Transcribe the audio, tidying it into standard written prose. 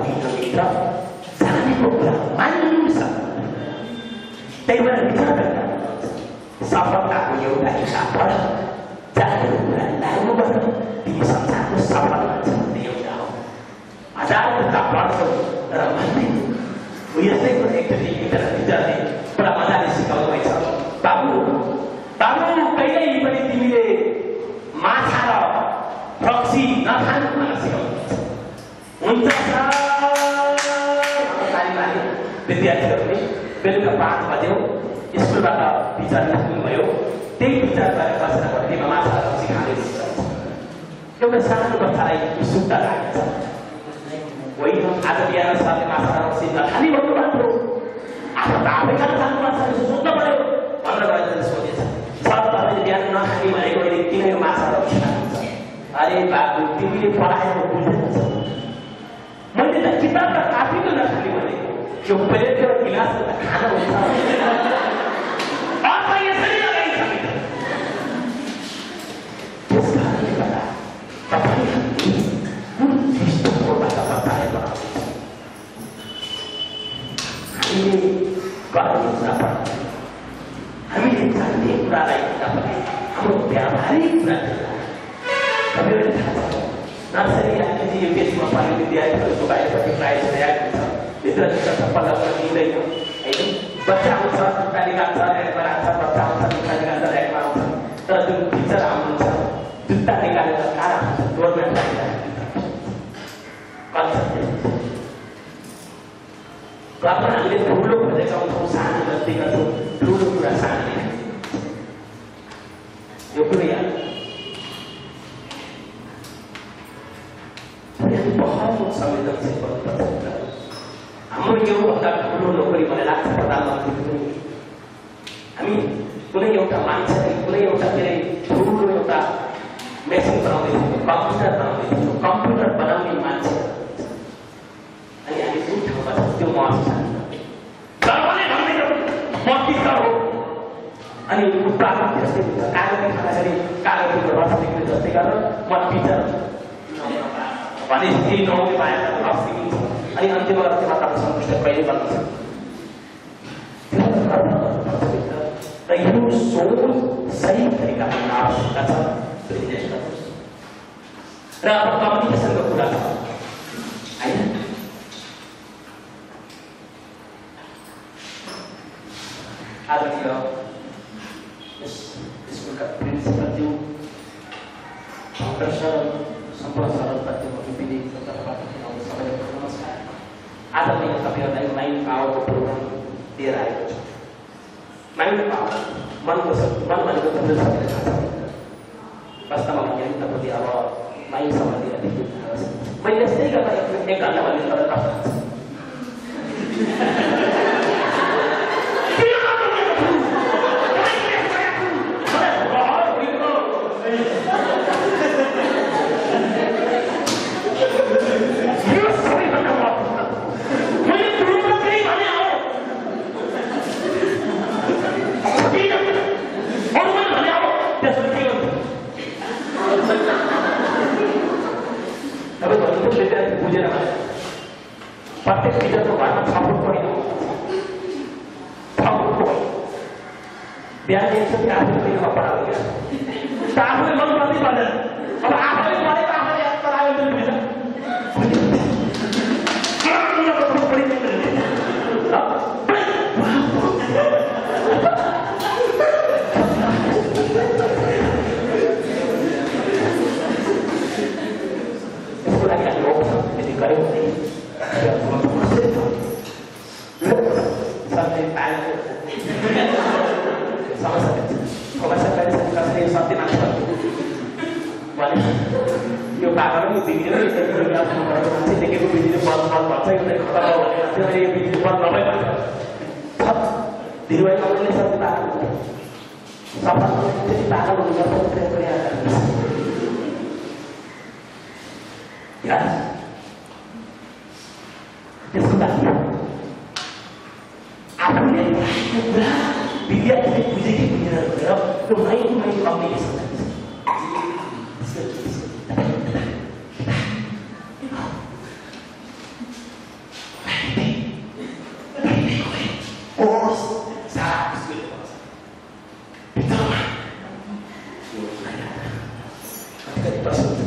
भइनभित्र जानेको कुरा मानिन्छ। त्यही भएर विचार गर्दा सफलताको एउटा हिसाब पढ, जानेको कुरा लाग्नुपर्छ। तिमी संसारको सफल मान्छे भन्ने एउटा हो। हजारौं किताब पढ्छौ तर भन्दैन। यस्तै कुरा एकचोटि टिचरले पुरा मजाले सिकाउनु भएछ, बाबु कहिल्यै पनि तिमीले माछा र रक्सी नखानु भनेर सिकाउनु हुन्छ सर। विद्यार्थीहरूले बेलुका 5 बज्यो स्कुलबाट टिचर निस्किनुभयो। त्यही टिचर गएर बसेर भर्तीमा माछा र रक्सी खाँदै हुन्छ। एउटा सानो बच्चालाई सुक्ता लागेको छ। होइन आज बिहान सरले माछा र रक्सी नखाने भन्नुभएको थियो, आज त आफै खान जानुपर्छ सोध्नु पर्यो भनेर गएर सोधेछ। सर तपाईँले बिहान नखाने भनेको अहिले किन यो माछा र रक्सी खानुहुन्छ? अरे बाबु तिमीले पढाएको बुझ्दैनछ। मैले त किताब र कापीको नखाने भनेको, यो प्लेट र गिलासको त खाना हुन्छ। अर्थ यसरी लगाइसकेको। त्यस कारणले गर्दा तपाईँले कुन दृष्टिकोणबाट बताए बनाउँदैछ? हामीले गर्ने कुरा पनि, हामीले जान्ने कुरालाई नपरे हाम्रो व्यावहारिक कुरा तपाईँले थाहा छ। नर्सरी एलकेजी युकेजीमा पढ्ने विद्यार्थीहरूको बाहिरपट्टि प्रायः ल्याएको हुन्छ। भित्र चप्पल लगाउन दिँदैन होइन। बच्चा आउँछ जुत्ता निकाल्छ ऱ्याकमा राख्छ, बच्चा आउँछ जुत्ता निकाल्छ ऱ्याकमा आउँछ। तर जुन टिचर आउनुहुन्छ जुत्ता निकालेर कारा हुन्छ, डोरमा घरमा हामीले ठुलो खोजेका हुन्छौँ, सानो गल्ती गर्छौँ, ठुलो कुरा सानो यो कुरो याद बहुत संवेदनशील बन्नुपर्छ। हाम्रो योभन्दा ठुलो नोकरी मलाई लाग्छ प्रधानमन्त्रीको पनि। हामी कुनै एउटा मान्छेलाई कुनै एउटा ठुलो एउटा मेसिन बनाउँदैछौँ, कम्प्युटर बनाउँदैछौँ, कम्प्युटर बनाउने मान्छे अनि हामी जुन ठाउँमा छौँ त्यो महसुस हो। अनि उत्पादन त्यस्तै हुन्छ। कागती खाँदाखेरि कागतीको रस निक्लिने जस्तै गरेर म टिचर भने केही नहुने पाएर रस निक्लिन्छ। अनि अन्तिममा तपाईँ सन्तुष्ट कहिले बन्नुहुन्छ? र यो सोच सही तरिकामा आवश्यकता छ। र अब कम्युनिकेसनको कुरा छ होइन। आदरणीय स्कुलका प्रिन्सिपलज्यू, डाक्टर सर, सम्पूर्ण सरप्रति म विधिको तर्फबाट सबैलाई नमस्कार। आज मैले तपाईँहरूलाई माइन्ड पावरको प्रोग्राम दिएर आएको छु। माइन्ड पावर मन भनेको तपाईँले सबैले थाहा छ। वास्तवमा भन्ने तपाईँले अब माइन्ड सम्बन्धी अधिक मैले यस्तै गर्दा 1 घन्टा भन्ने तर कस्तो प्रत्येक टिचरको घरमा 6 फुट पनि 6 फुट बिहान एकचोटि आफूले पढाउने आफूले मन पर्दै पर्दैन। अब आफूले पढेको आफूले पढायो भने बुझ्छ। यसको लागि हामी यदि गऱ्यौँ भने यो बाबाले बिग्रियो मान्छे देखेको बिजुली बल्ब भन्छ यो खतरा हो भनेर यो बिजुली बल्ब नभए भन्छ। धीरुभाइ कमलले सबै पागल सफल त्यति पागल हुनुपर्छ त्यसको लागि आफूले कुरा विद्यार्थीले बुझेकै बुझेर भनेर त्यो माइन्ड कम्युनिकेसन अलिकति प्रस्तुत